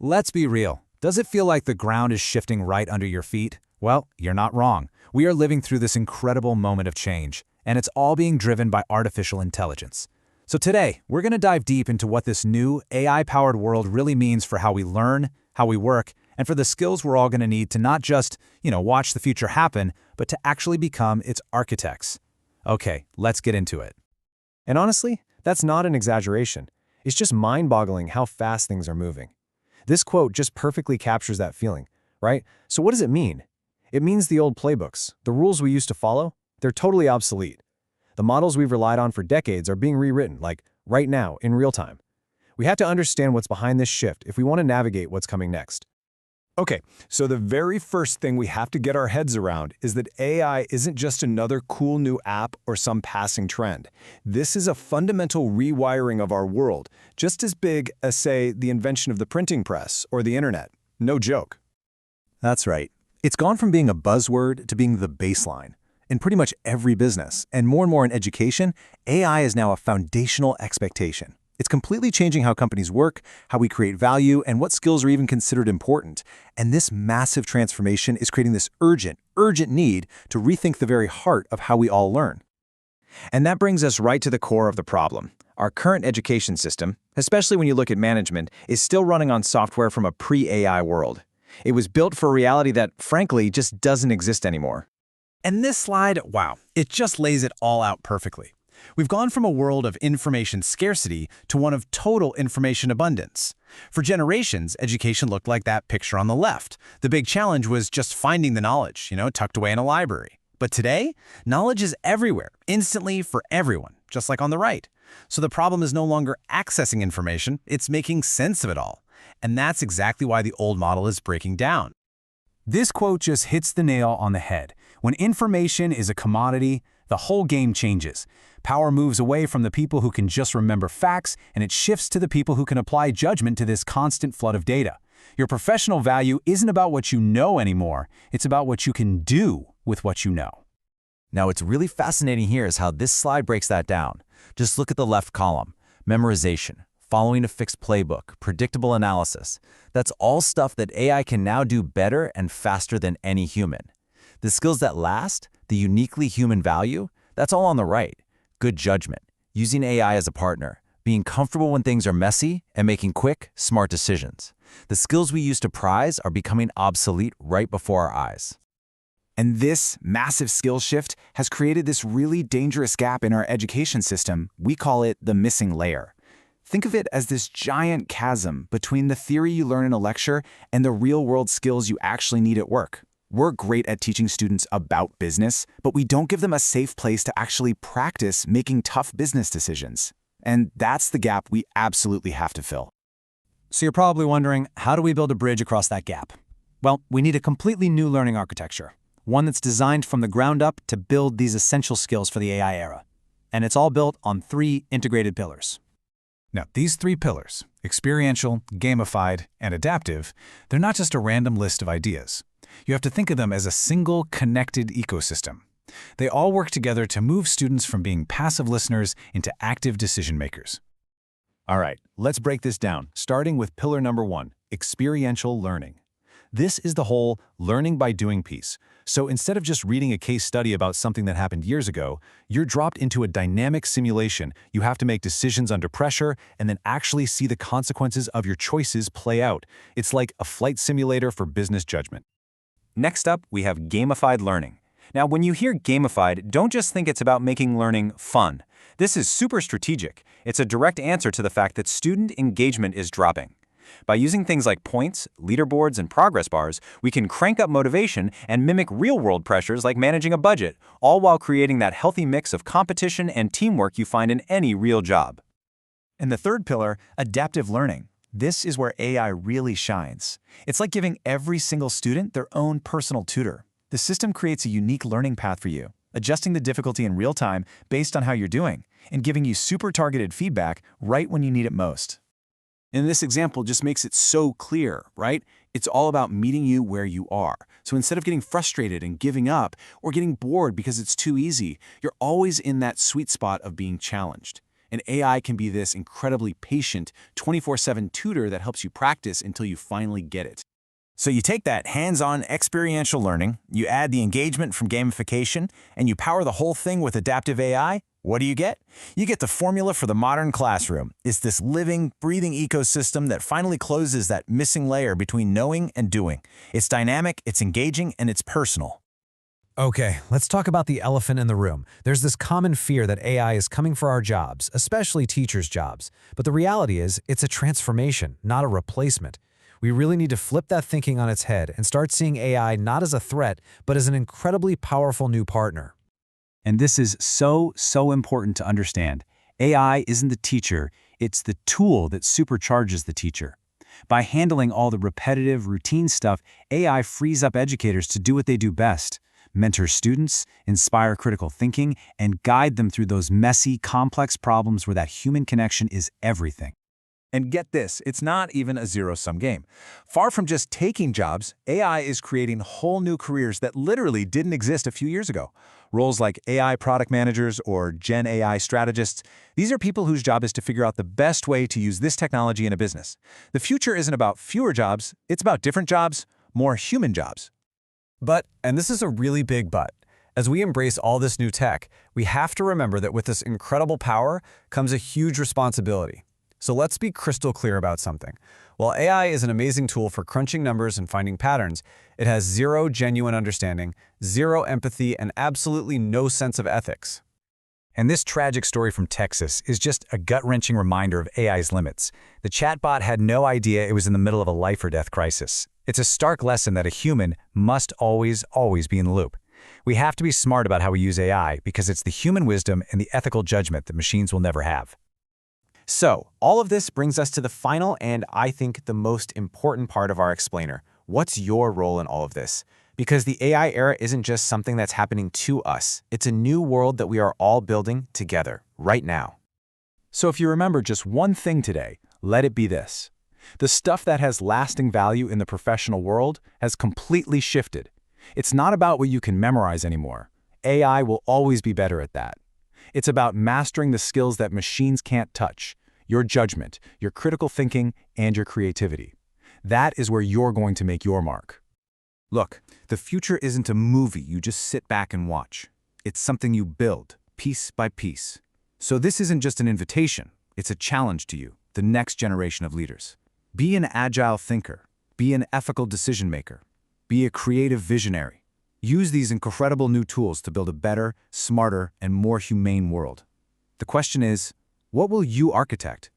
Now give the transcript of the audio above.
Let's be real. Does it feel like the ground is shifting right under your feet? Well, you're not wrong. We are living through this incredible moment of change, and it's all being driven by artificial intelligence. So today, we're going to dive deep into what this new AI-powered world really means for how we learn, how we work, and for the skills we're all going to need to not just, watch the future happen, but to actually become its architects. Okay, let's get into it. And honestly, that's not an exaggeration. It's just mind-boggling how fast things are moving. This quote just perfectly captures that feeling, right? So what does it mean? It means the old playbooks, the rules we used to follow, they're totally obsolete. The models we've relied on for decades are being rewritten, like right now, in real time. We have to understand what's behind this shift if we want to navigate what's coming next. Okay, so the very first thing we have to get our heads around is that AI isn't just another cool new app or some passing trend. This is a fundamental rewiring of our world, just as big as, say, the invention of the printing press or the internet. No joke. That's right. It's gone from being a buzzword to being the baseline. In pretty much every business, and more in education, AI is now a foundational expectation. It's completely changing how companies work, how we create value, and what skills are even considered important. And this massive transformation is creating this urgent need to rethink the very heart of how we all learn. And that brings us right to the core of the problem. Our current education system, especially when you look at management, is still running on software from a pre-AI world. It was built for a reality that, frankly, just doesn't exist anymore. And this slide, wow, it just lays it all out perfectly. We've gone from a world of information scarcity to one of total information abundance. For generations, education looked like that picture on the left. The big challenge was just finding the knowledge, tucked away in a library. But today, knowledge is everywhere, instantly for everyone, just like on the right. So the problem is no longer accessing information, it's making sense of it all. And that's exactly why the old model is breaking down. This quote just hits the nail on the head. When information is a commodity, the whole game changes. Power moves away from the people who can just remember facts, and it shifts to the people who can apply judgment to this constant flood of data. Your professional value isn't about what you know anymore. It's about what you can do with what you know. Now, what's really fascinating here is how this slide breaks that down. Just look at the left column. Memorization, following a fixed playbook, predictable analysis. That's all stuff that AI can now do better and faster than any human. The skills that last, the uniquely human value, that's all on the right. Good judgment, using AI as a partner, being comfortable when things are messy, and making quick, smart decisions. The skills we used to prize are becoming obsolete right before our eyes. And this massive skill shift has created this really dangerous gap in our education system. We call it the missing layer. Think of it as this giant chasm between the theory you learn in a lecture and the real-world skills you actually need at work. We're great at teaching students about business, but we don't give them a safe place to actually practice making tough business decisions. And that's the gap we absolutely have to fill. So you're probably wondering, how do we build a bridge across that gap? Well, we need a completely new learning architecture, one that's designed from the ground up to build these essential skills for the AI era. And it's all built on 3 integrated pillars. Now, these 3 pillars, experiential, gamified, and adaptive, they're not just a random list of ideas. You have to think of them as a single, connected ecosystem. They all work together to move students from being passive listeners into active decision makers. All right, let's break this down, starting with pillar number 1, experiential learning. This is the whole learning by doing piece. So instead of just reading a case study about something that happened years ago, you're dropped into a dynamic simulation. You have to make decisions under pressure and then actually see the consequences of your choices play out. It's like a flight simulator for business judgment. Next up, we have gamified learning. Now, when you hear gamified, don't just think it's about making learning fun. This is super strategic. It's a direct answer to the fact that student engagement is dropping. By using things like points, leaderboards, and progress bars, we can crank up motivation and mimic real-world pressures like managing a budget, all while creating that healthy mix of competition and teamwork you find in any real job. And the third pillar, adaptive learning. This is where AI really shines. It's like giving every single student their own personal tutor. The system creates a unique learning path for you, adjusting the difficulty in real time based on how you're doing, and giving you super targeted feedback right when you need it most. And this example just makes it so clear, right? It's all about meeting you where you are. So instead of getting frustrated and giving up or getting bored because it's too easy, you're always in that sweet spot of being challenged. And AI can be this incredibly patient, 24/7 tutor that helps you practice until you finally get it. So you take that hands-on experiential learning, you add the engagement from gamification, and you power the whole thing with adaptive AI. What do you get? You get the formula for the modern classroom. It's this living, breathing ecosystem that finally closes that missing layer between knowing and doing. It's dynamic, it's engaging, and it's personal. Okay, let's talk about the elephant in the room. There's this common fear that AI is coming for our jobs, especially teachers' jobs. But the reality is, it's a transformation, not a replacement. We really need to flip that thinking on its head and start seeing AI not as a threat, but as an incredibly powerful new partner. And this is so important to understand. AI isn't the teacher, it's the tool that supercharges the teacher. By handling all the repetitive, routine stuff, AI frees up educators to do what they do best: mentor students, inspire critical thinking, and guide them through those messy, complex problems where that human connection is everything. And get this, it's not even a zero-sum game. Far from just taking jobs, AI is creating whole new careers that literally didn't exist a few years ago. Roles like AI product managers or Gen AI strategists, these are people whose job is to figure out the best way to use this technology in a business. The future isn't about fewer jobs, it's about different jobs, more human jobs. But, and this is a really big but, as we embrace all this new tech, we have to remember that with this incredible power comes a huge responsibility. So let's be crystal clear about something. While AI is an amazing tool for crunching numbers and finding patterns, it has zero genuine understanding, zero empathy, and absolutely no sense of ethics. And this tragic story from Texas is just a gut-wrenching reminder of AI's limits. The chatbot had no idea it was in the middle of a life-or-death crisis. It's a stark lesson that a human must always be in the loop. We have to be smart about how we use AI because it's the human wisdom and the ethical judgment that machines will never have. So, all of this brings us to the final and, I think, the most important part of our explainer. What's your role in all of this? Because the AI era isn't just something that's happening to us. It's a new world that we are all building together, right now. So if you remember just one thing today, let it be this. The stuff that has lasting value in the professional world has completely shifted. It's not about what you can memorize anymore. AI will always be better at that. It's about mastering the skills that machines can't touch: your judgment, your critical thinking, and your creativity. That is where you're going to make your mark. Look, the future isn't a movie you just sit back and watch. It's something you build, piece by piece. So this isn't just an invitation, it's a challenge to you, the next generation of leaders. Be an agile thinker, be an ethical decision maker, be a creative visionary. Use these incredible new tools to build a better, smarter, and more humane world. The question is, what will you architect?